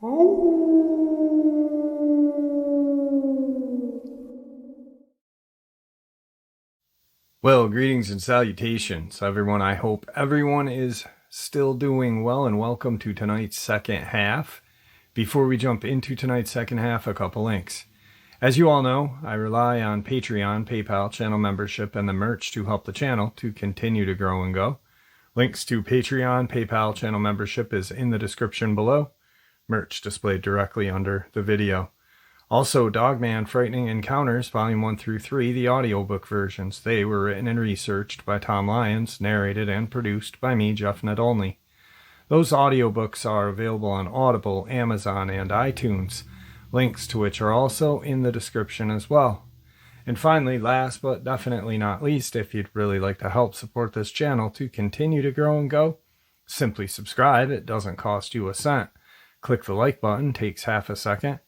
Well, greetings and salutations, everyone. I hope everyone is still doing well, and welcome to tonight's second half. Before we jump into tonight's second half, a couple links. As you all know, I rely on Patreon, PayPal, channel membership, and the merch to help the channel to continue to grow and go. Links to Patreon, PayPal, channel membership is in the description below. Merch displayed directly under the video. Also, Dogman Frightening Encounters, Volume 1 through 3, the audiobook versions. They were written and researched by Tom Lyons, narrated and produced by me, Jeff Nadolny. Those audiobooks are available on Audible, Amazon, and iTunes, links to which are also in the description as well. And finally, last but definitely not least, if you'd really like to help support this channel to continue to grow and go, simply subscribe. It doesn't cost you a cent. Click the like button, takes half a second.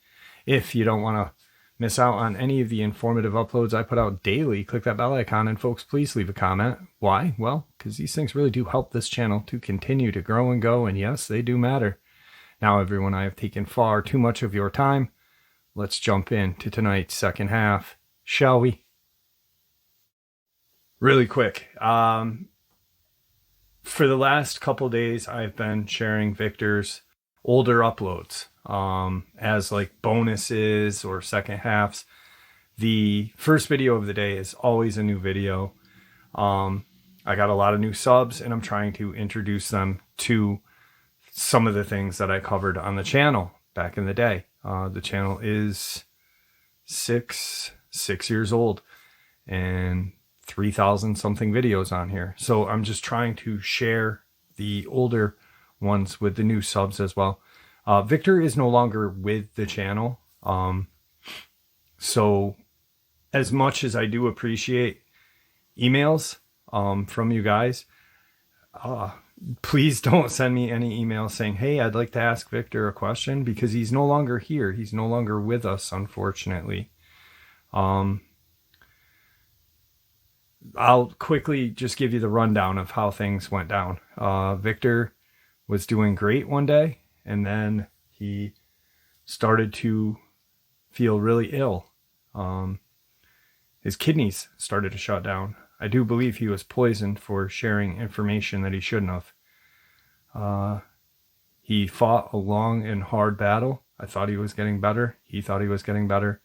If you don't want to miss out on any of the informative uploads I put out daily, click that bell icon, and folks, please leave a comment. Why? Well, because these things really do help this channel to continue to grow and go, and yes, they do matter. Now, everyone, I have taken far too much of your time. Let's jump into tonight's second half, shall we? Really quick, for the last couple days, I've been sharing Victor's older uploads as like bonuses or second halves. The first video of the day is always a new video. I got a lot of new subs, and I'm trying to introduce them to some of the things that I covered on the channel back in the day. The channel is six years old and 3,000 something videos on here. So I'm just trying to share the older ones with the new subs as well. Victor is no longer with the channel. So as much as I do appreciate emails from you guys, please don't send me any emails saying, hey, I'd like to ask Victor a question, because he's no longer here. He's no longer with us, unfortunately. I'll quickly just give you the rundown of how things went down. Victor was doing great one day, and then he started to feel really ill. His kidneys started to shut down. I do believe he was poisoned for sharing information that he shouldn't have. He fought a long and hard battle. I thought he was getting better. He thought he was getting better.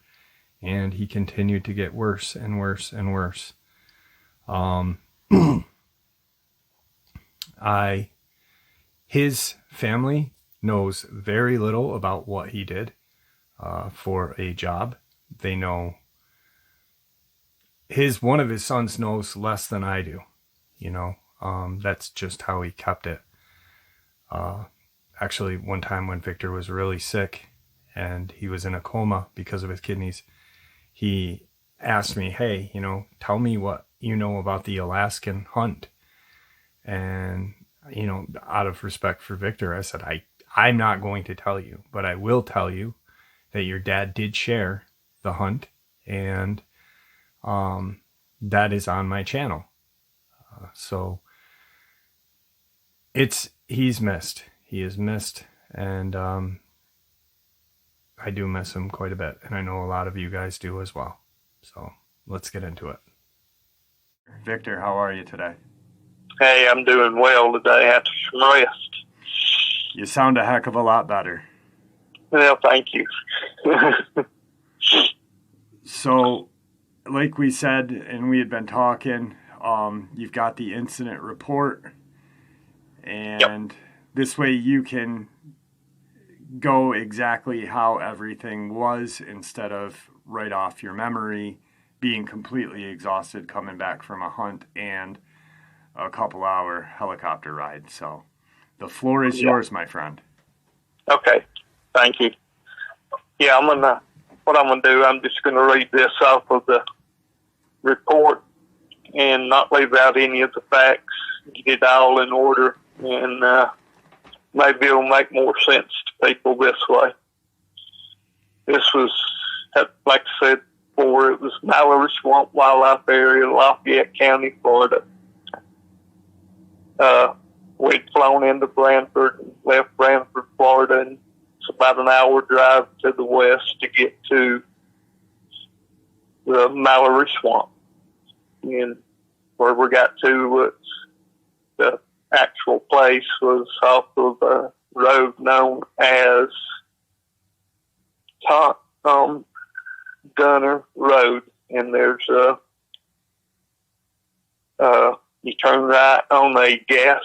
And he continued to get worse and worse and worse. His family knows very little about what he did for a job. They know one of his sons knows less than I do. That's just how he kept it. Actually, one time when Victor was really sick and he was in a coma because of his kidneys, he asked me, hey, tell me what you know about the Alaskan hunt. And, out of respect for Victor, I said, I'm not going to tell you, but I will tell you that your dad did share the hunt, and that is on my channel. So he's missed. He is missed, and I do miss him quite a bit, and I know a lot of you guys do as well. So let's get into it. Victor, how are you today? Hey, I'm doing well today after some rest. You sound a heck of a lot better. Well, thank you. So, like we said, and we had been talking, you've got the incident report, and this way you can go exactly how everything was instead of right off your memory, being completely exhausted coming back from a hunt and a couple-hour helicopter ride. So the floor is yours, my friend. Okay, thank you. Yeah, what I'm gonna do, I'm just gonna read this off of the report and not leave out any of the facts. Get it all in order, and maybe it'll make more sense to people this way. This was, like I said before, it was Mallory Swamp Wildlife Area, Lafayette County, Florida. We'd flown into Branford, left Branford, Florida in It's about an hour drive to the west to get to the Mallory Swamp. And where we got to was the actual place was off of a road known as Gunner Road. And there's you turn right on a gas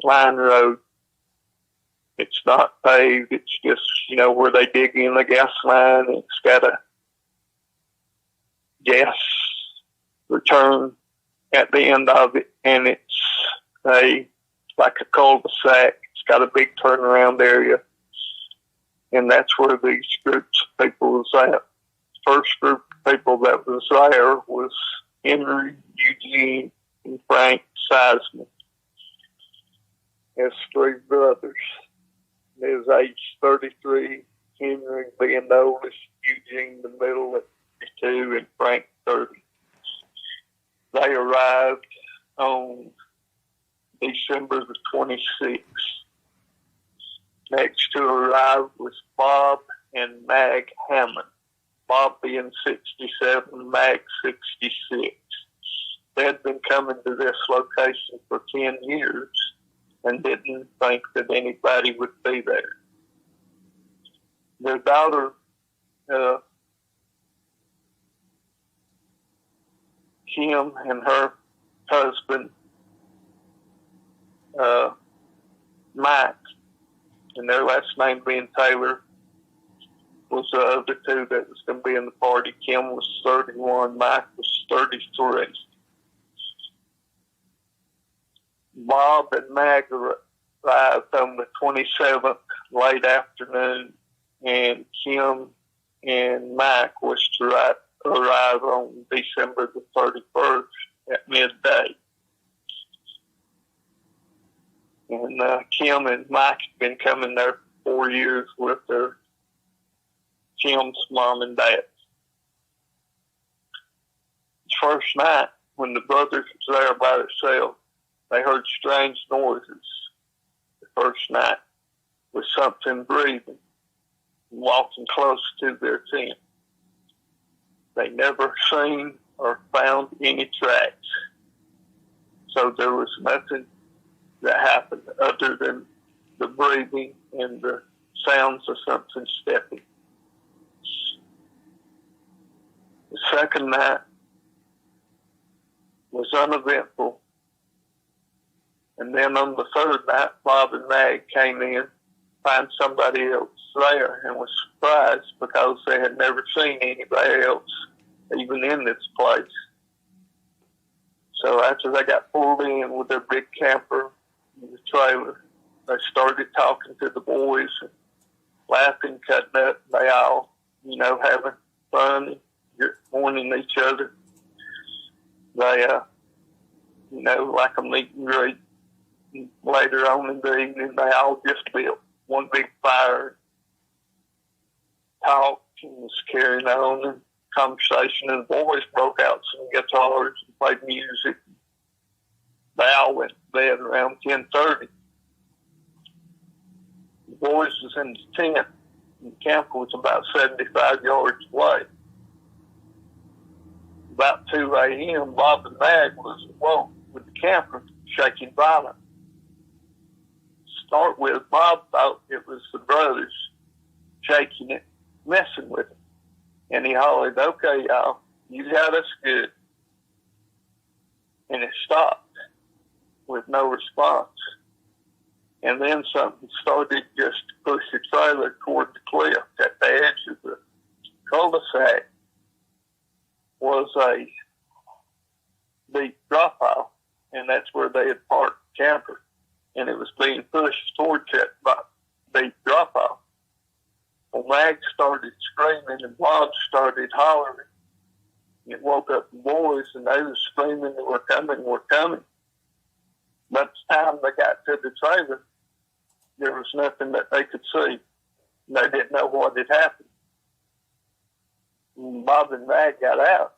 line road. It's not paved. It's just, where they dig in the gas line. It's got a gas return at the end of it, and it's like a cul-de-sac. It's got a big turnaround area, and that's where these groups of people was at. First group of people that was there was Henry, Eugene, and Frank Seisman. His three brothers. His age 33, Henry being the oldest, Eugene the middle at 52, and Frank 30. They arrived on December the 26th. Next to arrive was Bob and Mag Hammond. Bob being 67, Mag 66. They had been coming to this location for 10 years and didn't think that anybody would be there. Their daughter, Kim, and her husband, Mike, and their last name being Taylor, was the other two that was going to be in the party. Kim was 31, Mike was 33. Bob and Mag arrived on the 27th, late afternoon, and Kim and Mike was to arrive on December the 31st at midday. And Kim and Mike had been coming there for 4 years with their Kim's mom and dad. The first night, when the brothers was there by themselves, they heard strange noises. The first night was something breathing, walking close to their tent. They never seen or found any tracks. So there was nothing that happened other than the breathing and the sounds of something stepping. The second night was uneventful. And then on the third night, Bob and Mag came in, find somebody else there, and was surprised because they had never seen anybody else even in this place. So after they got pulled in with their big camper in the trailer, they started talking to the boys and laughing, cutting up. They all, having fun and warning each other. They, like a meet and greet. Later on in the evening, they all just built one big fire, talked, and was carrying on and conversation, and the boys broke out some guitars and played music. They all went to bed around 10:30. The boys was in the tent, and the camper was about 75 yards away. About 2 a.m., Bob and Mag was awoke with the camper shaking violently. Start with, Bob thought it was the brothers shaking it, messing with him. And he hollered, "Okay, y'all, you got us good." And it stopped with no response. And then something started just to push the trailer toward the cliff. At the edge of the cul-de-sac was a deep drop-off, and that's where they had parked the camper. And it was being pushed towards that deep drop-off. Well, Mag started screaming, and Bob started hollering. It woke up the boys, and they were screaming, "We're coming, we're coming." By the time they got to the trailer, there was nothing that they could see. They didn't know what had happened. When Bob and Mag got out,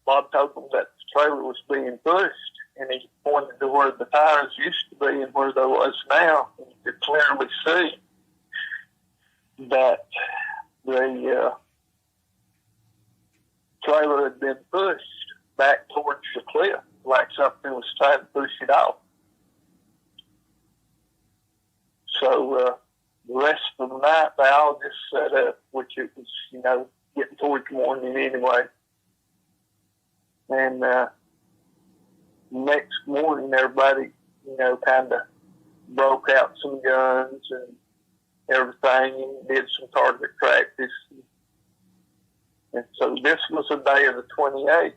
Bob told them that the trailer was being pushed, and he pointed to where the tires used to be and where they was now, and you could clearly see that the trailer had been pushed back towards the cliff, like something was trying to push it off. So the rest of the night, they all just set up, which it was, getting towards morning anyway. And next morning, everybody, kind of broke out some guns and everything and did some target practice. And so this was the day of the 28th.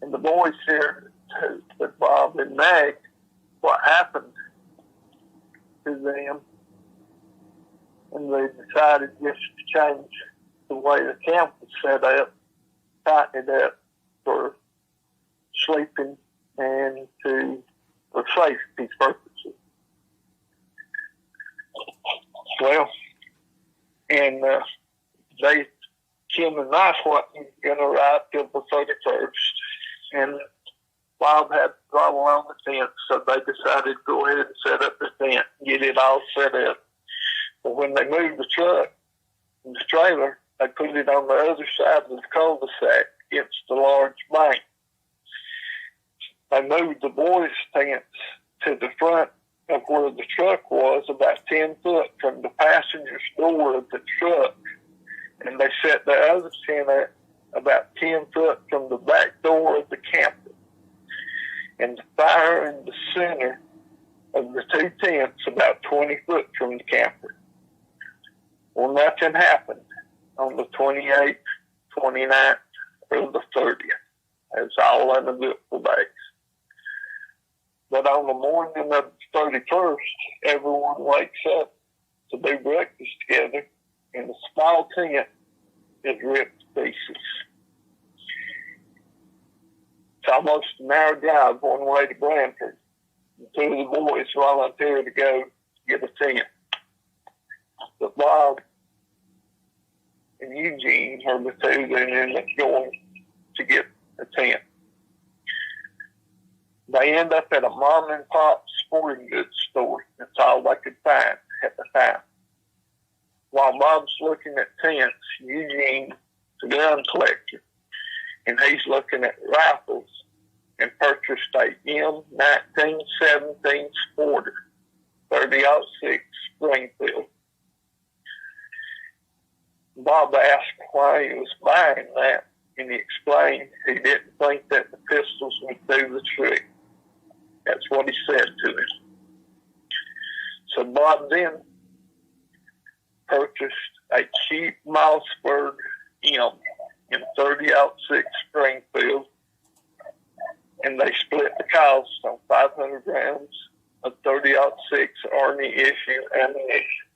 And the boys shared with Bob and Meg what happened to them. And they decided just to change the way the camp was set up, tighten it up for sleeping and for safety purposes. Well, and Kim and I wasn't going to arrive till the 31st, and Bob had to travel on the tent, so they decided to go ahead and set up the tent, get it all set up. But when they moved the truck and the trailer, they put it on the other side of the cul-de-sac against the large bank. They moved the boys' tents to the front of where the truck was, about 10 foot from the passenger's door of the truck. And they set the other tent at about 10 foot from the back door of the camper. And the fire in the center of the two tents, about 20 foot from the camper. Well, nothing happened on the 28th, 29th, or the 30th. It was all uneventful days. But on the morning of the 31st, everyone wakes up to do breakfast together, and the small tent is ripped to pieces. It's almost an hour drive one way to Branford. And two of the boys volunteered to go get a tent. But Bob and Eugene are the two that ended up going to get a tent. They end up at a mom and pop sporting goods store. That's all they could find at the time. While Bob's looking at tents, Eugene's a gun collector, and he's looking at rifles and purchased a M1917 Sporter, 30-06 Springfield. Bob asked why he was buying that, and he explained he didn't think that the pistols would do the trick. That's what he said to him. So Bob then purchased a cheap Mossberg M in 30-06 Springfield, and they split the cost on 500 rounds of 30-06 Army issue ammunition.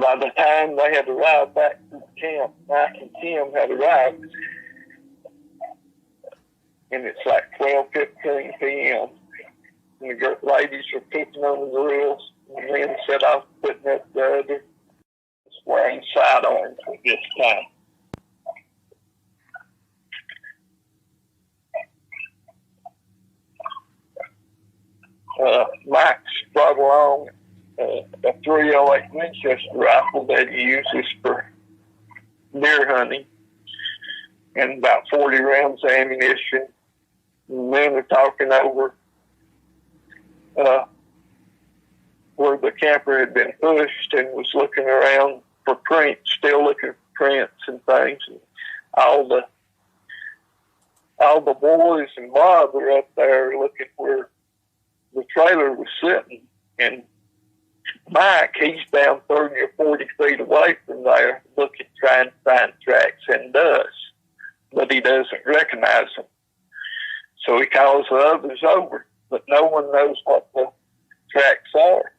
By the time they had arrived back to the camp, Mike and Kim had arrived, and it's like 12:15 p.m. And the ladies were cooking on the grills, and the men set off putting up the other, wearing sidearms at this time. Mike's brought along a 308 Winchester rifle that he uses for deer hunting, and about 40 rounds of ammunition. And then they're talking over where the camper had been pushed and was looking around for prints, still looking for prints and things. And all the boys and Bob were up there looking where the trailer was sitting, and Mike, he's down 30 or 40 feet away from there, looking, trying to find tracks, and does, but he doesn't recognize them. So he calls the others over, but no one knows what the tracks are.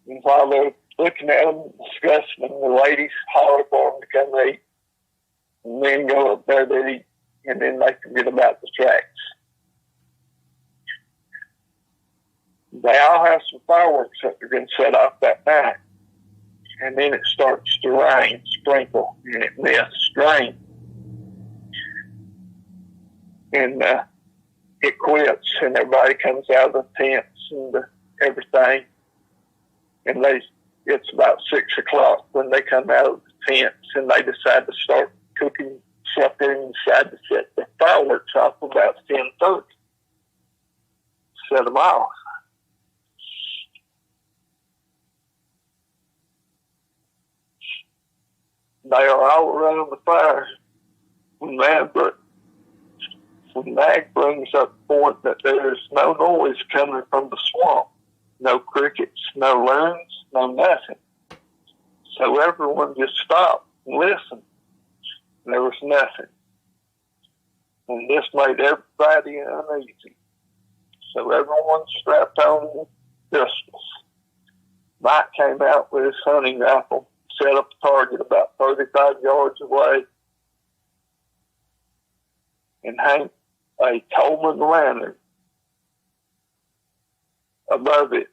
And while they're looking at them, discussing them, the ladies holler for them to come eat, and then go up there to eat, and then they forget about the tracks. They all have some fireworks that they're going to set off that night. And then it starts to rain, sprinkle, and it mists, rain. And it quits and everybody comes out of the tents and everything. And it's about 6 o'clock when they come out of the tents and they decide to start cooking supper and decide to set the fireworks off about 10:30. Set them off. They are all around the fire when Mag brings up the point that there is no noise coming from the swamp. No crickets, no loons, no nothing. So everyone just stopped and listened. And there was nothing. And this made everybody uneasy. So everyone strapped on pistols. Mike came out with his hunting rifle, set up a target about 35 yards away, and hang a Coleman lantern above it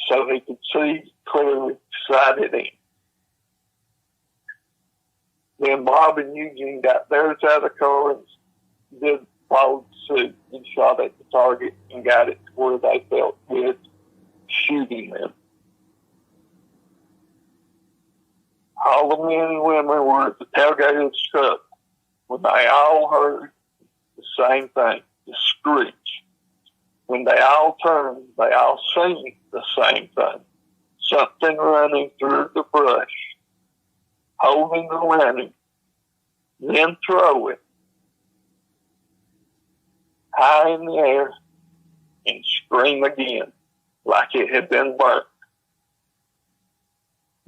so he could see clearly sighted in. Then Bob and Eugene got theirs out of the car and did follow suit and shot at the target and got it to where they felt good shooting them. All the men and women were at the tailgate of the truck when they all heard the same thing, the screech. When they all turned, they all seen the same thing. Something running through the brush, holding the lantern, then throw it high in the air and scream again like it had been burnt.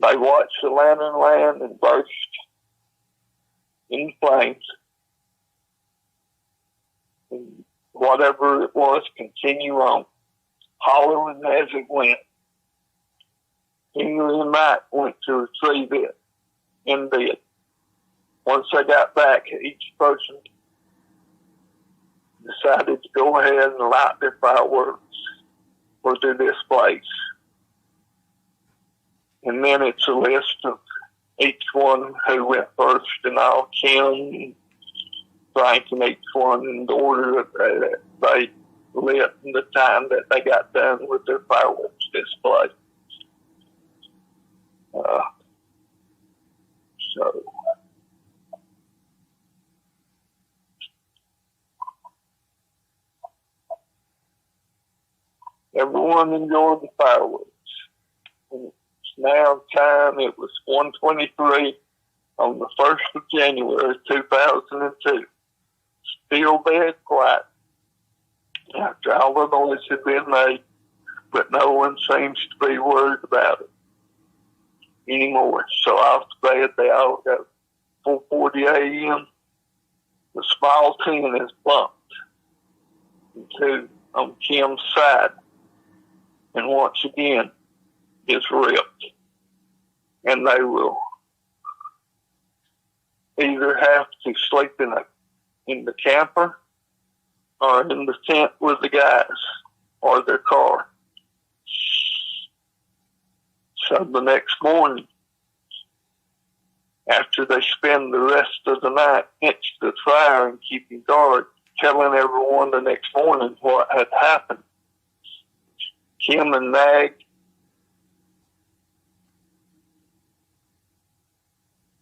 They watched the lantern land and burst in flames. And whatever it was, continue on, hollering as it went. Henry and Mike went to retrieve it and did. Once they got back, each person decided to go ahead and light their fireworks for their displays. And then it's a list of each one who went first and all, Kim, Frank, and each one in the order that they lit and the time that they got done with their fireworks display. So everyone enjoyed the fireworks. And it's now time, it was 1:23 on the 1st of January 2002. Still dead quiet after all the noise had been made, but no one seems to be worried about it anymore. So off to bed they all go. 4:40 a.m. The small tin is bumped into on Kim's side, and once again is ripped, and they will either have to sleep in the camper or in the tent with the guys or their car. So the next morning, after they spend the rest of the night next to the fire and keeping guard, telling everyone the next morning what had happened, Kim and Mag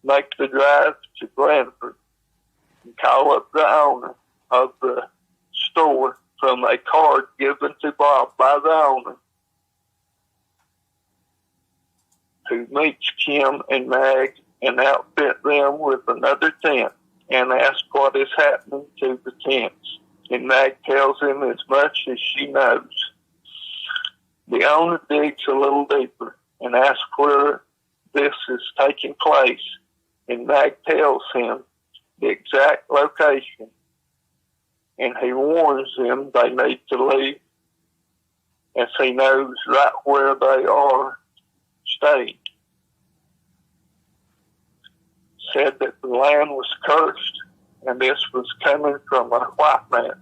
make the drive to Branford and call up the owner of the store from a card given to Bob by the owner, who meets Kim and Mag and outfit them with another tent and asks what is happening to the tents. And Mag tells him as much as she knows. The owner digs a little deeper and asks where this is taking place, and Mag tells him the exact location, and he warns them they need to leave, as he knows right where they are staying. Said that the land was cursed, and this was coming from a white man.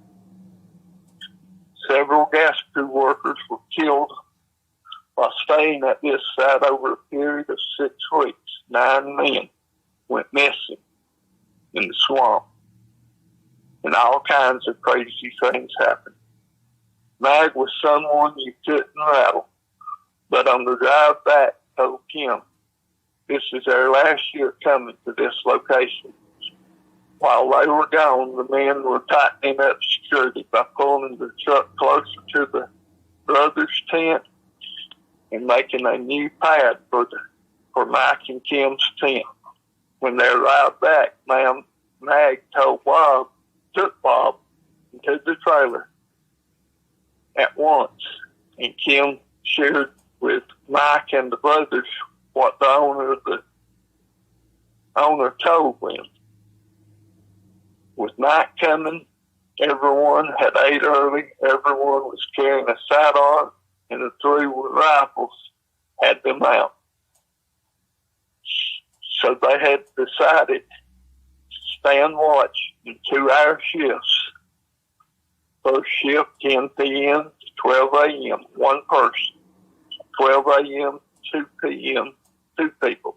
Several gas crew workers were killed while staying at this site over a period of 6 weeks. 9 men went missing in the swamp. and all kinds of crazy things happened. Mag was someone you couldn't rattle, but on the drive back, told Kim this is their last year coming to this location. While they were gone, the men were tightening up security by pulling the truck closer to the brothers' tent and making a new pad for Mike and Kim's tent. When they arrived back, Mag took Bob into the trailer at once, and Kim shared with Mike and the brothers what the owner told them. With night coming, everyone had ate early, everyone was carrying a sidearm, and the 3 rifles had them out. So they had decided to stand watch in 2-hour shifts. First shift, 10 p.m. to 12 a.m., one person. 12 a.m. to 2 p.m., 2 people.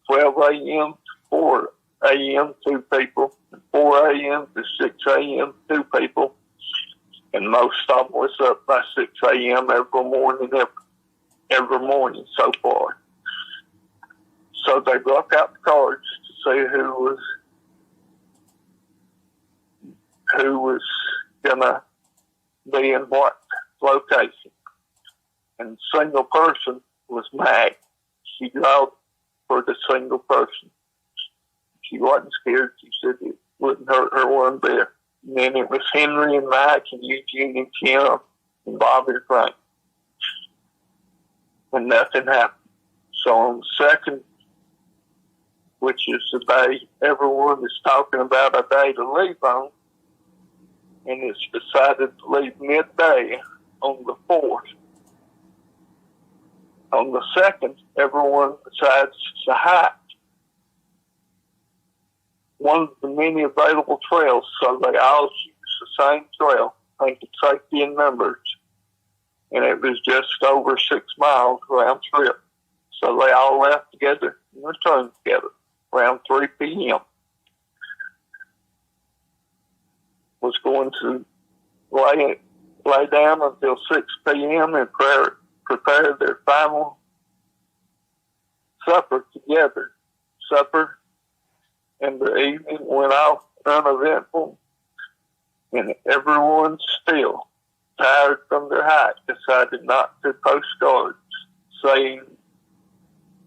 12 a.m. to 4 a.m., 2 people. 4 a.m. to 6 a.m., 2 people. And most of them was up by 6 a.m. every morning so far. So they broke out the cards to see who was gonna be in what location. And the single person was Mag. She drove for the single person. She wasn't scared. She said it wouldn't hurt her one bit. And then it was Henry and Mike and Eugene and Kim and Bobby and Frank. And nothing happened. So on the second, which is the day everyone is talking about a day to leave on, and it's decided to leave midday on the 4th. On the 2nd, everyone decides to hike one of the many available trails, so they all use the same trail, thinking safety in numbers. And it was just over 6 miles round trip. So they all left together and returned together around 3 p.m. Was going to lay down until 6 p.m. and prepare their final supper together. Supper and the evening went off uneventful, and everyone still, tired from their hike, decided not to post cards, saying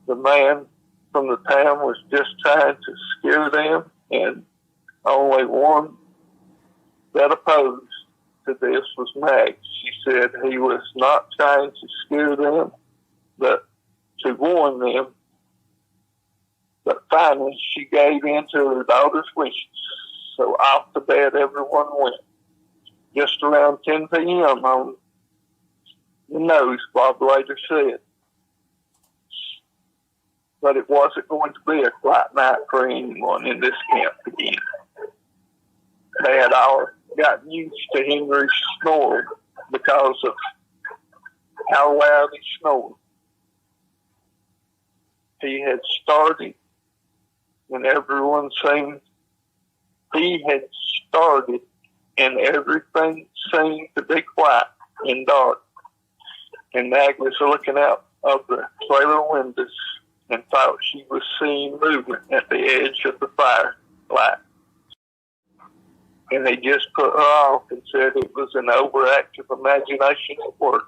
the man from the town was just trying to scare them, and only one that opposed to this was Mag. She said he was not trying to scare them, but to warn them. But finally, she gave in to her daughter's wishes. So off to bed everyone went. Just around 10 p.m. on the nose, Bob later said. But it wasn't going to be a quiet night for anyone in this camp again. They had all gotten used to Henry's snoring because of how loud he snored. He had started, and everyone seemed, he had started, and everything seemed to be quiet and dark. And Mag was looking out of the trailer windows and thought she was seeing movement at the edge of the firelight. And they just put her off and said it was an overactive imagination at work.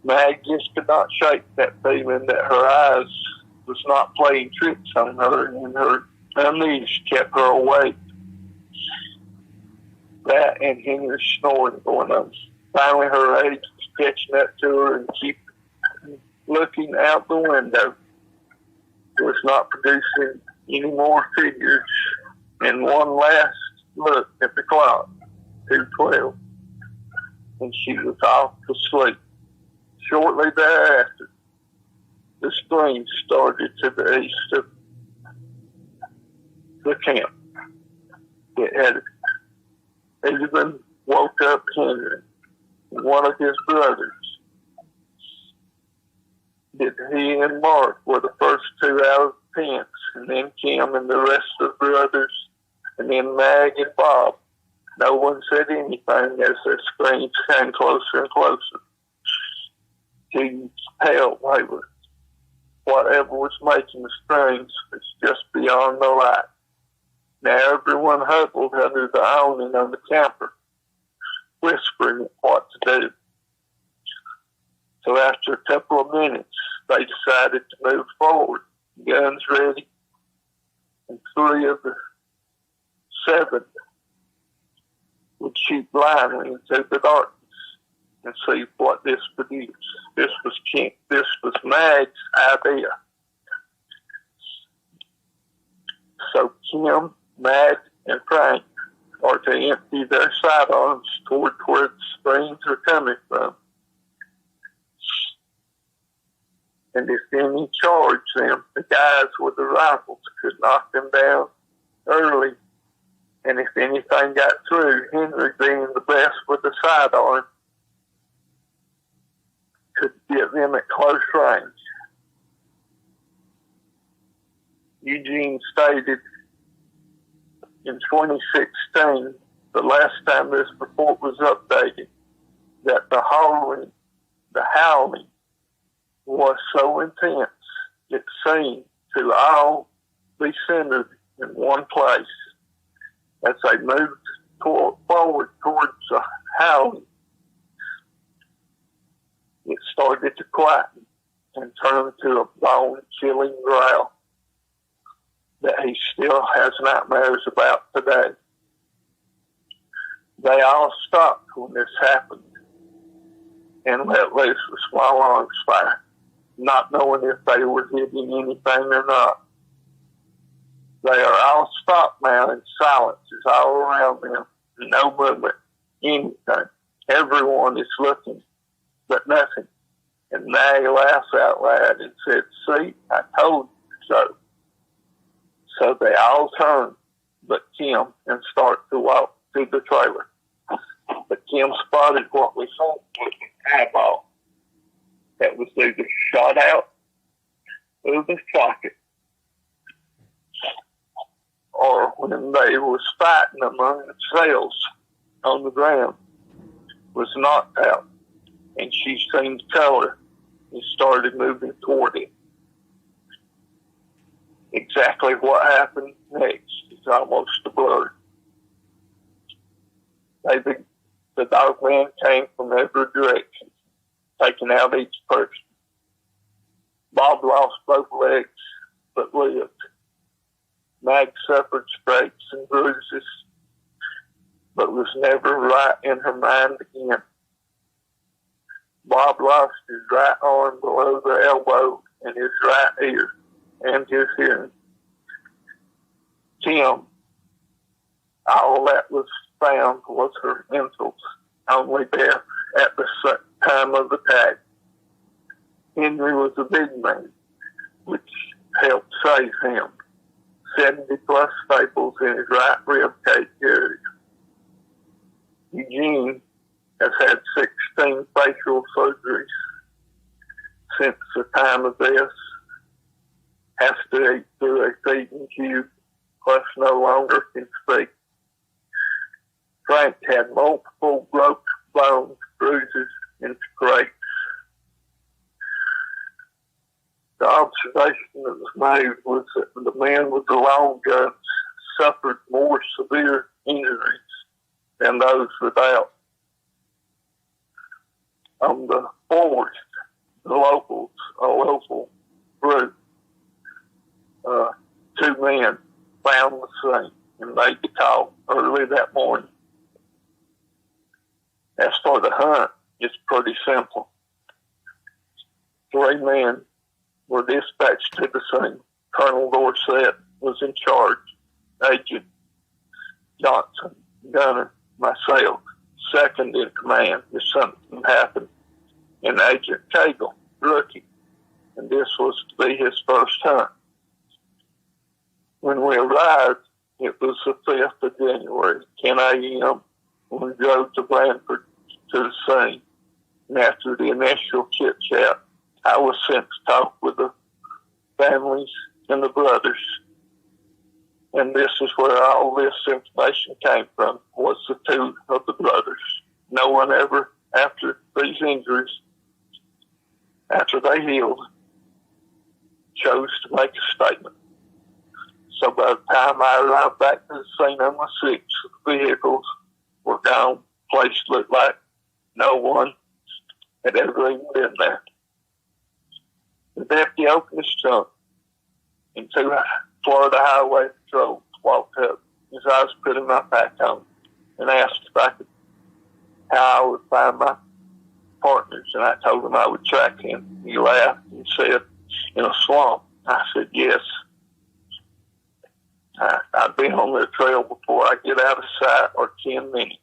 Mag just could not shake that feeling that her eyes was not playing tricks on her, and her unease kept her awake. That and Henry's snoring going on. Finally, her age was catching up to her, and she, looking out the window, was not producing any more figures. And one last look at the clock, 2:12, and she was off to sleep. Shortly thereafter, the scream started to the east of the camp. It had even woke up Henry, one of his brothers. He and Mark were the first two out of the tents, and then Kim and the rest of the brothers And then Mag and Bob, no one said anything as their screams came closer and closer. You could tell they were, whatever was making the screams was just beyond the light. Now everyone huddled under the awning on the camper, whispering what to do. So after a couple of minutes, they decided to move forward, guns ready, and 3 of the 7 would shoot blindly into the darkness and see what this produced. This was Mag's idea. So Kim, Mag, and Frank are to empty their sidearms toward where the springs are coming from. And if any charge them, the guys with the rifles could knock them down early. And if anything got through, Henry, being the best with the sidearm, could get them at close range. Eugene stated in 2016, the last time this report was updated, that the howling was so intense it seemed to all be centered in one place. As they moved forward towards the howling, it started to quieten and turn to a bone-chilling growl that he still has nightmares about today. They all stopped when this happened and let loose a small arms fire, not knowing if they were hitting anything or not. They are all stopped now, and silence is all around them. No movement, anything. Everyone is looking, but nothing. And Mag laughs out loud and said, "See, I told you so." So they all turn but Kim and start to walk to the trailer. But Kim spotted what we thought was an eyeball that was either shot out of the socket, or when they was fighting among themselves on the ground, was knocked out, and she seen color and started moving toward it. Exactly what happened next is almost a blur. The Dogman came from every direction, taking out each person. Bob lost both legs, but lived. Mag suffered scrapes and bruises, but was never right in her mind again. Bob lost his right arm below the elbow and his right ear and his hearing. Kim, all that was found was her initials, only death at the time of the attack. Henry was a big man, which helped save him. 70+ staples in his right rib cage area. Eugene has had 16 facial surgeries since the time of this, has to eat through a feeding tube, plus no longer can speak. Frank had multiple broken bones, bruises, and scrapes. The observation that was made was that the men with the long guns suffered more severe injuries than those without. On the forest, a local group, 2 men found the scene and made the call early that morning. As for the hunt, it's pretty simple. 3 men were dispatched to the scene. Colonel Dorsett was in charge. Agent Johnson, gunner, myself, second in command if something happened, and Agent Cagle, rookie, and this was to be his first hunt. When we arrived, it was the 5th of January, 10 a.m., when we drove to Blandford to the scene, and after the initial chit-chat, I was sent to talk with the families and the brothers. And this is where all this information came from, was the two of the brothers. No one ever, after these injuries, after they healed, chose to make a statement. So by the time I arrived back to the scene on my 6, the vehicles were gone. The place looked like no one had ever even been there. The deputy opened his trunk, and two Florida Highway Patrol walked up as I was putting my pack on and asked if I could, how I would find my partners, and I told him I would track him. He laughed and said, in a swamp. I said, yes. I'd been on their trail before I get out of sight or 10 minutes.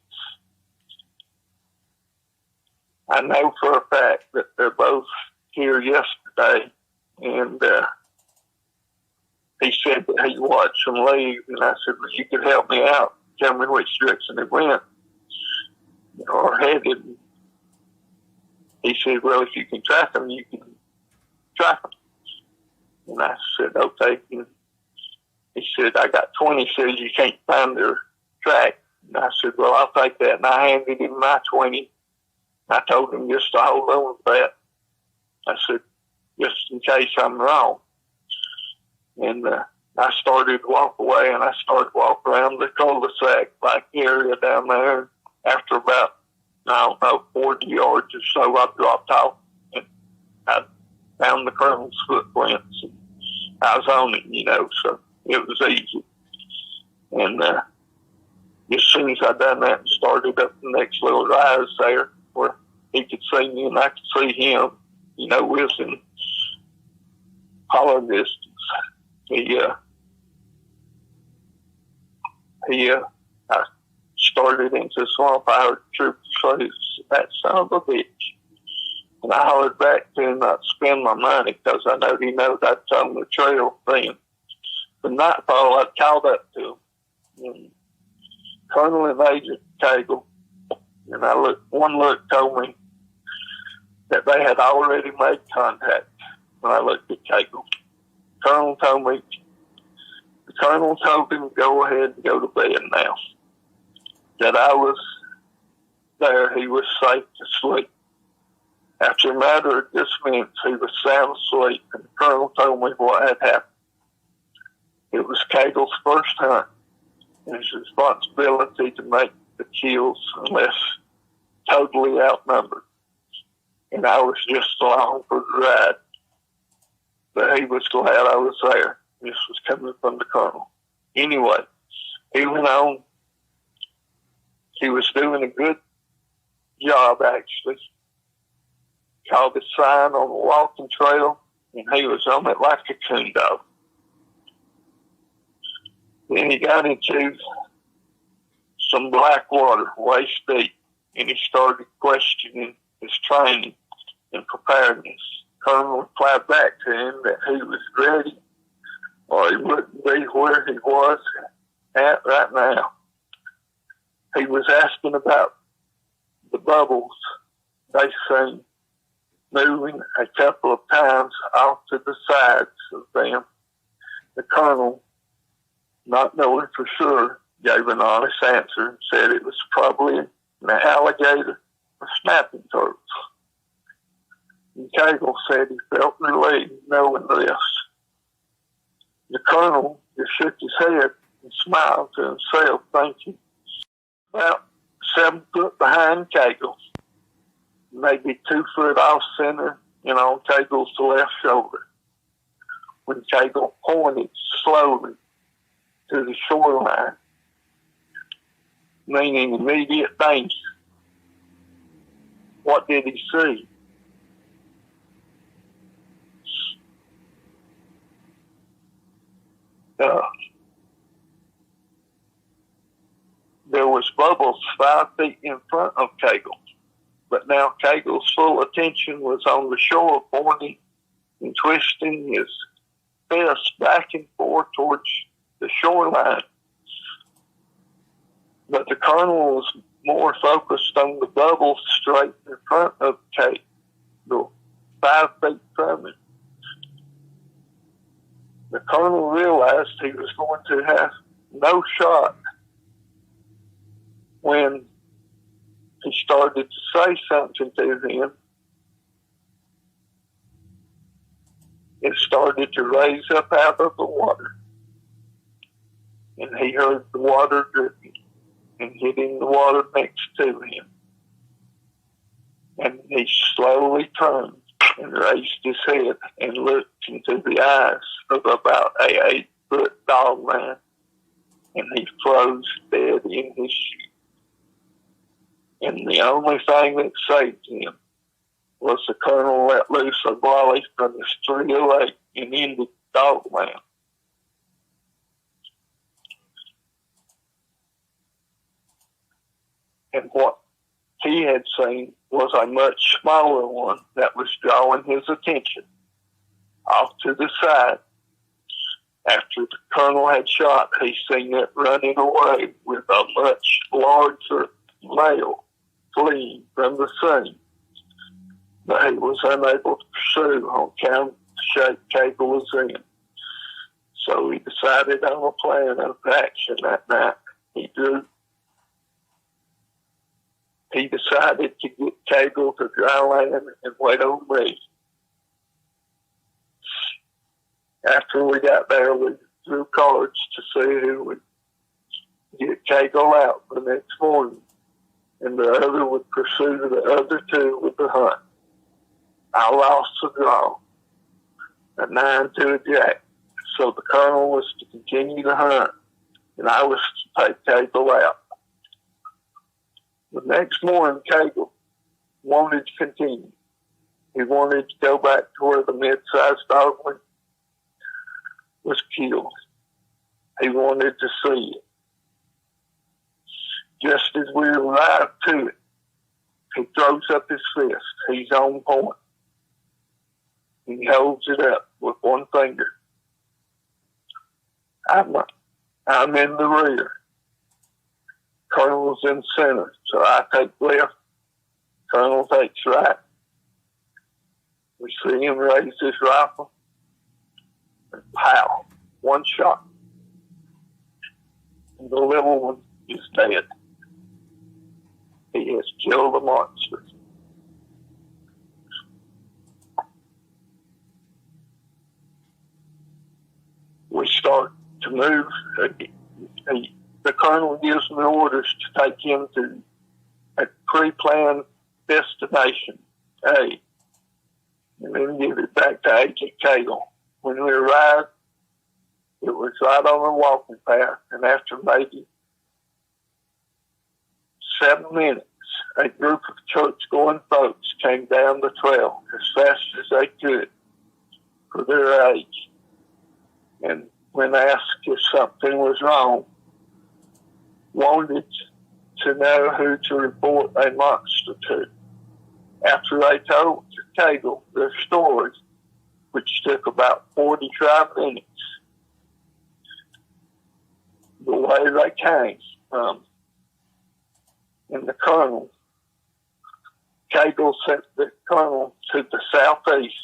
I know for a fact that they're both here yesterday, and he said that he watched them leave, and I said, well, you could help me out, tell me which direction they went or headed. He said, well, if you can track them, you can track them. And I said, okay. And he said, I got 20 says you can't find their track. And I said, well, I'll take that. And I handed him my 20. I told him just to hold on to that. I said, just in case I'm wrong. And I started to walk away, and I started to walk around the cul-de-sac like area down there. After about, I don't know, 40 yards or so, I dropped off, and I found the colonel's footprints. And I was on it, you know, so it was easy. And as soon as I done that and started up the next little rise there where he could see me and I could see him, you know, within holler distance, I started into the swamp. I heard the trooper say, that son of a bitch. And I hollered back to him not to spend my money because I know he knows I'd on the trail then. The nightfall, I called up to him. And Colonel and Agent Cagle, and one look told me that they had already made contact when I looked at Cagle. The Colonel told him to go ahead and go to bed now. That I was there, he was safe to sleep. After a matter of just minutes, he was sound asleep, and the Colonel told me what had happened. It was Cagle's first hunt, and his responsibility to make the kills unless totally outnumbered. And I was just along for the ride. But he was glad I was there. This was coming from the Colonel. Anyway, he went on. He was doing a good job, actually. Called a sign on the walking trail, and he was on it like a coon dog. Then he got into some black water, waist deep, and he started questioning his training and preparedness. Colonel replied back to him that he was ready, or he wouldn't be where he was at right now. He was asking about the bubbles they seen moving a couple of times off to the sides of them. The Colonel, not knowing for sure, gave an honest answer and said it was probably an alligator or snapping turtles. And Cagle said he felt relieved knowing this. The Colonel just shook his head and smiled to himself, thinking, about 7 foot behind Cagle, maybe 2 foot off center and on Cagle's left shoulder. When Cagle pointed slowly to the shoreline, meaning immediate danger, what did he see? There was bubbles 5 feet in front of Cagle, but now Cagle's full attention was on the shore, pointing and twisting his fist back and forth towards the shoreline. But the Colonel was more focused on the bubbles straight in front of Cagle, 5 feet from him. The Colonel realized he was going to have no shot. When he started to say something to him, it started to raise up out of the water. And he heard the water dripping and hitting the water next to him. And he slowly turned and raised his head and looked into the eyes of about a 8-foot dogman. And he froze dead in his shoe. And the only thing that saved him was the colonel let loose a volley from his .308 and ended Dogman. And what he had seen was a much smaller one that was drawing his attention off to the side. After the colonel had shot, he seen it running away with a much larger male fleeing from the scene. But he was unable to pursue on account of the shape Cable was in. So he decided on a plan of action that night. He decided to get Cable to dry land and wait on me. After we got there, we drew cards to see who would get Cable out the next morning, and the other would pursue the other two with the hunt. I lost the draw, a 9 to a jack, so the colonel was to continue the hunt, and I was to take Cable out. The next morning, Cable wanted to continue. He wanted to go back to where the mid-sized Dogman was killed. He wanted to see it. Just as we arrived to it, he throws up his fist. He's on point. He holds it up with one finger. I'm in the rear. Colonel's in center, so I take left. Colonel takes right. We see him raise his rifle, and pow, one shot. And the little one is dead. He has killed the monster. We start to move. The colonel gives me orders to take him to a pre-planned destination, A, and then give it back to Agent Cable. When we arrived, it was right on the walking path, and after maybe 7 minutes, a group of church-going folks came down the trail as fast as they could for their age. And when asked if something was wrong, wanted to know who to report a monster to. After they told Cable their stories, which took about 45 minutes, the way they came from, and the colonel, Cable sent the colonel to the southeast,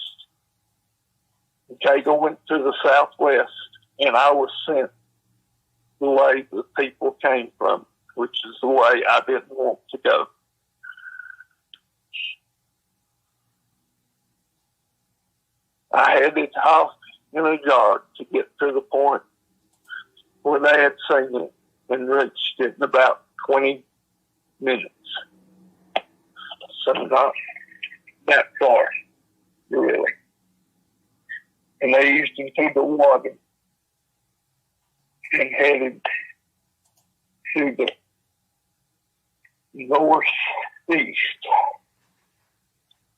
and Cable went to the southwest, and I was sent the way the people came from, which is the way I didn't want to go. I headed off in a yard to get to the point where they had seen it and reached it in about 20 minutes. So not that far, really. And they eased into the water and headed to the northeast,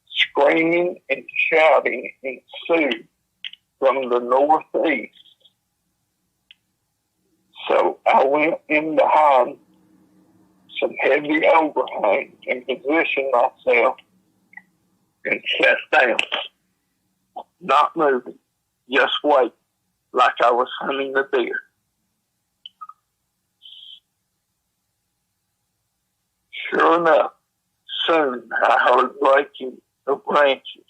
screaming and shouting ensued from the northeast. So I went in behind some heavy overhang and positioned myself and sat down, not moving, just waiting like I was hunting a deer. Sure enough, soon I heard breaking of branches,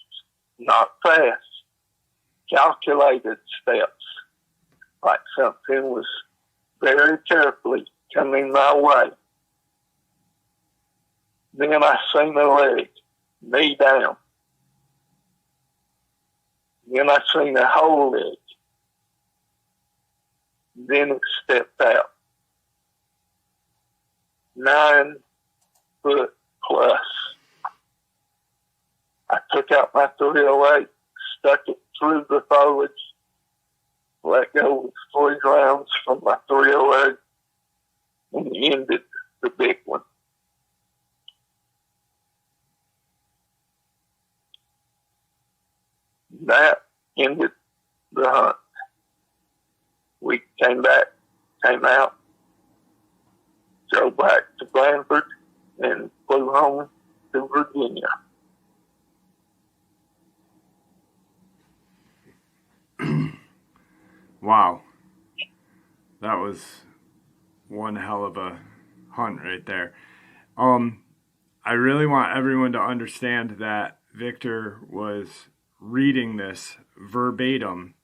not fast, calculated steps, like something was very carefully coming my way. Then I seen a leg, knee down. Then I seen a whole leg. Then it stepped out. 9 foot plus. I took out my 308, stuck it through the foliage, let go with 3 rounds from my 308, and ended the big one. That ended the hunt. We came out, drove back to Blandford, and flew home to Virginia. Wow. That was one hell of a hunt right there. I really want everyone to understand that Victor was reading this verbatim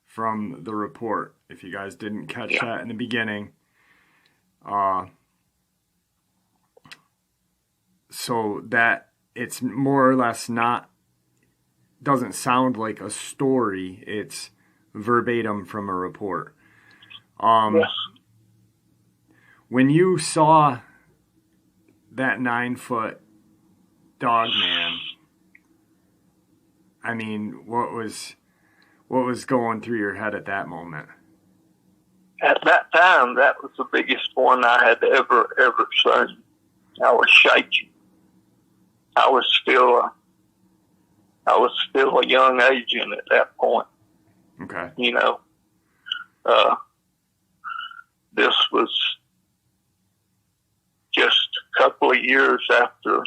from the report. If you guys didn't catch that in the beginning. So that it's more or less doesn't sound like a story. It's verbatim from a report. Yes. When you saw that 9-foot Dogman, I mean, what was going through your head at that moment? At that time, that was the biggest one I had ever seen. I was shaking. I was still a young agent at that point. Okay. You know, this was just a couple of years after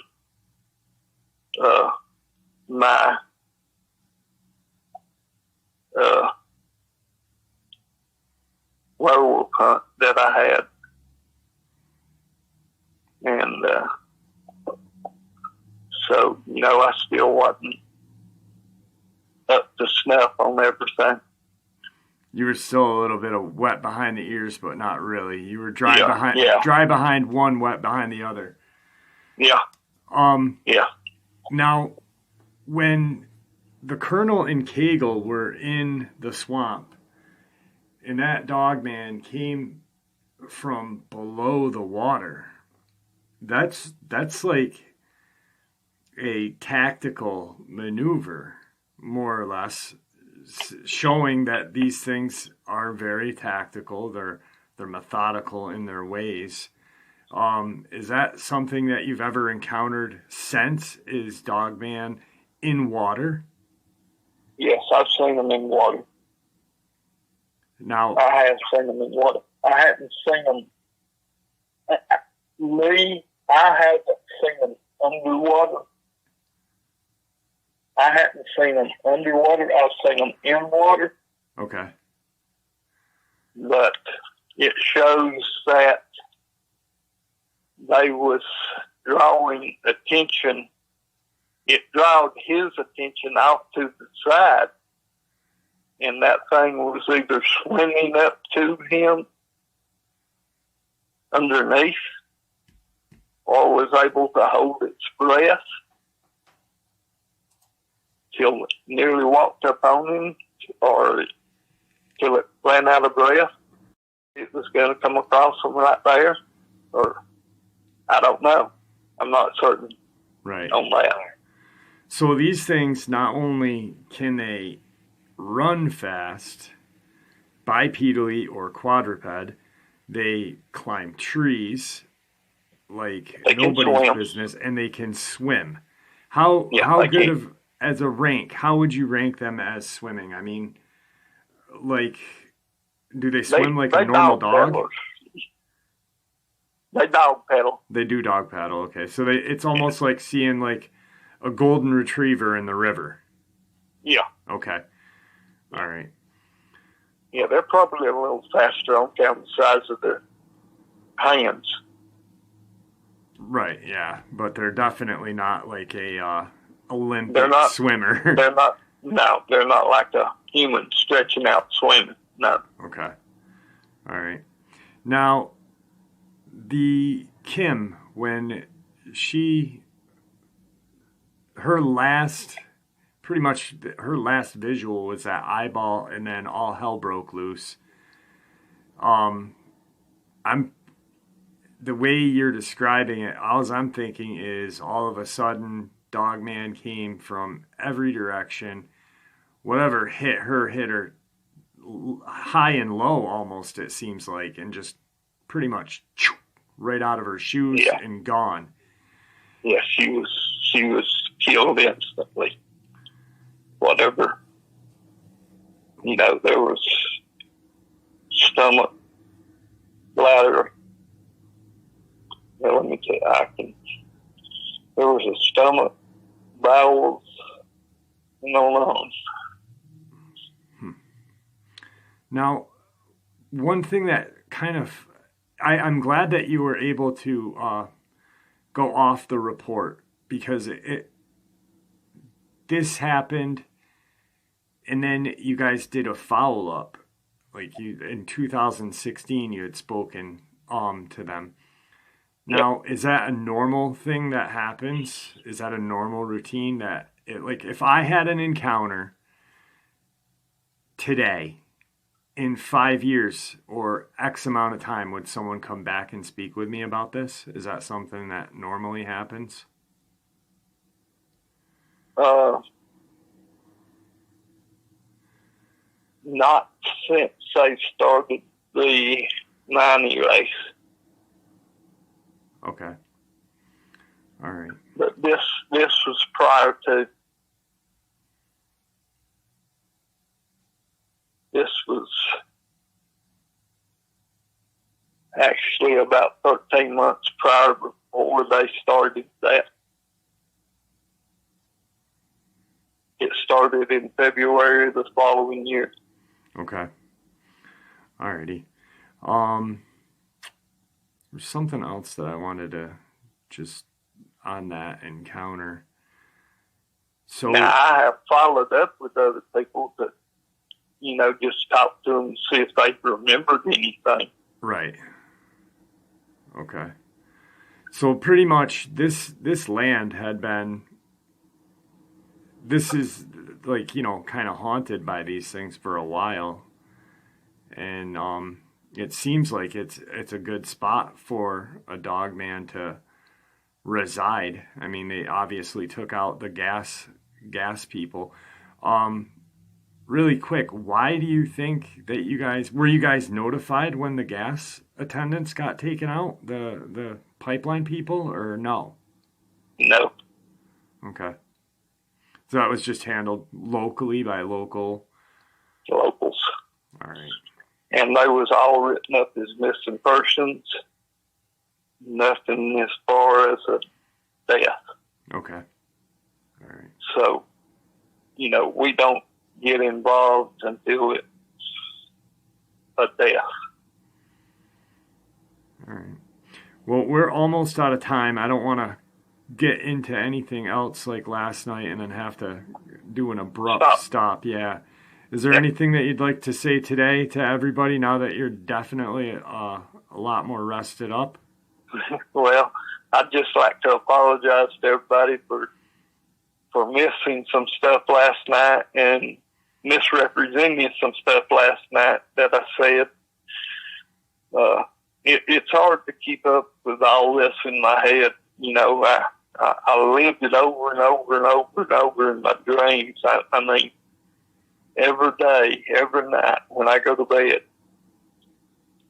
my werewolf hunt that I had. And so, you know, I still wasn't up to snuff on everything. You were still a little bit of wet behind the ears, but not really. You were dry behind one, wet behind the other. Yeah. Yeah. Now, when the Colonel and Cagle were in the swamp, and that Dogman came from below the water, that's like a tactical maneuver, more or less, showing that these things are very tactical. They're methodical in their ways. Is that something that you've ever encountered since? Is Dogman in water? Yes, I've seen them in water. Now, I have seen them in water. I haven't seen them. I haven't seen them underwater. I haven't seen them underwater. I've seen them in water. Okay. But it shows that they was drawing attention. It drawed his attention off to the side, and that thing was either swimming up to him underneath or was able to hold its breath till it nearly walked up on him or till it ran out of breath. It was going to come across him right there, or I don't know. I'm not certain on that. So these things, not only can they run fast, bipedally or quadruped, they climb trees like nobody's business, and they can swim. How good of, as a rank, how would you rank them as swimming? I mean, like, do they swim like a normal dog? They dog paddle. They do dog paddle, okay. So it's almost like seeing like a golden retriever in the river. Yeah. Okay. All right. Yeah, they're probably a little faster on account of the size of their hands. Right, yeah. But they're definitely not like a Olympic swimmer. They're not like a human stretching out swimming. No. Okay. All right. Now, the Kim, when her last visual was that eyeball, and then all hell broke loose. The way you're describing it, all I'm thinking is all of a sudden Dogman came from every direction. Whatever hit her high and low almost, it seems like, and just pretty much right out of her shoes and gone. Yeah, she was killed instantly. Whatever. There was stomach, bladder. Let me tell you, there was a stomach, bowels, and on. Now, one thing that kind of, I'm glad that you were able to go off the report, because this happened, and then you guys did a follow-up. Like in 2016, you had spoken to them. Now, is that a normal thing that happens? Is that a normal routine that, if I had an encounter today, in 5 years or X amount of time, would someone come back and speak with me about this? Is that something that normally happens? Not since they started the 90 race. Okay. All right. But this was prior to. This was actually about 13 months prior before they started that. It started in February of the following year. Okay. Alrighty. There's something else that I wanted to just on that encounter. So now, I have followed up with other people to, just talk to them and see if they remembered anything. Right. Okay. So pretty much this land had been, this is kind of haunted by these things for a while. And it seems like it's a good spot for a Dogman to reside. I mean, they obviously took out the gas people. Really quick, why do you think that were you guys notified when the gas attendants got taken out, the pipeline people, or no? No. Okay. So that was just handled locally by locals. All right. And they was all written up as missing persons. Nothing as far as a death. Okay. All right. So, we don't get involved until it's a death. All right. Well, we're almost out of time. I don't want to get into anything else like last night and then have to do an abrupt stop. Yeah. Is there anything that you'd like to say today to everybody now that you're definitely a lot more rested up? Well, I'd just like to apologize to everybody for missing some stuff last night and misrepresenting some stuff last night that I said. It's hard to keep up with all this in my head. I lived it over and over and over and over in my dreams. I mean, every day, every night when I go to bed,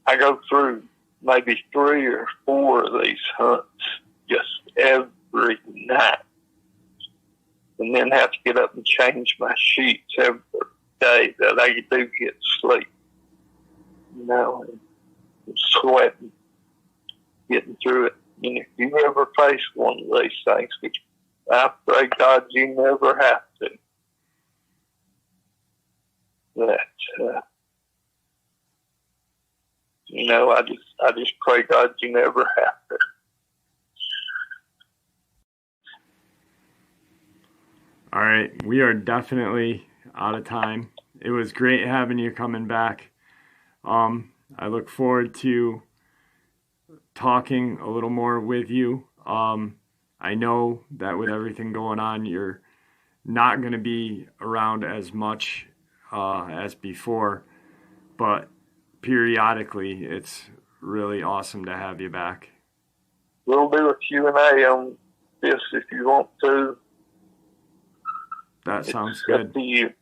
I go through maybe 3 or 4 of these hunts just every night. And then have to get up and change my sheets every day that I do get sleep. I'm sweating, getting through it. And if you ever face one of these things, which I pray God you never have to, I just pray God you never have to. All right, we are definitely out of time. It was great having you coming back. I look forward to talking a little more with you. I know that with everything going on, you're not going to be around as much as before, but periodically it's really awesome to have you back. We'll do a Q&A on this if you want to. That sounds It's good. up to you.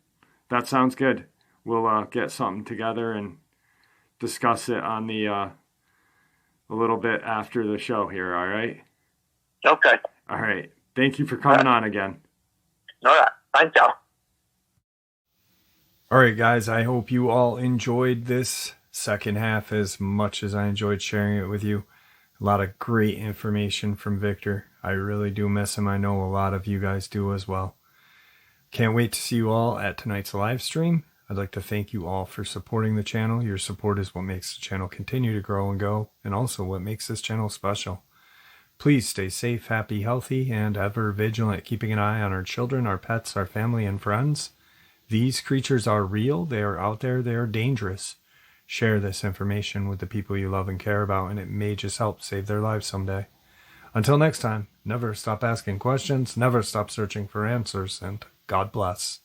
That sounds good. We'll get something together and discuss it on the a little bit after the show here, all right? Okay. All right. Thank you for coming on again. All right. Thank y'all. All right, guys. I hope you all enjoyed this second half as much as I enjoyed sharing it with you. A lot of great information from Victor. I really do miss him. I know a lot of you guys do as well. Can't wait to see you all at tonight's live stream. I'd like to thank you all for supporting the channel. Your support is what makes the channel continue to grow and go, and also what makes this channel special. Please stay safe, happy, healthy, and ever vigilant, keeping an eye on our children, our pets, our family, and friends. These creatures are real. They are out there. They are dangerous. Share this information with the people you love and care about, and it may just help save their lives someday. Until next time, never stop asking questions, never stop searching for answers, and God bless.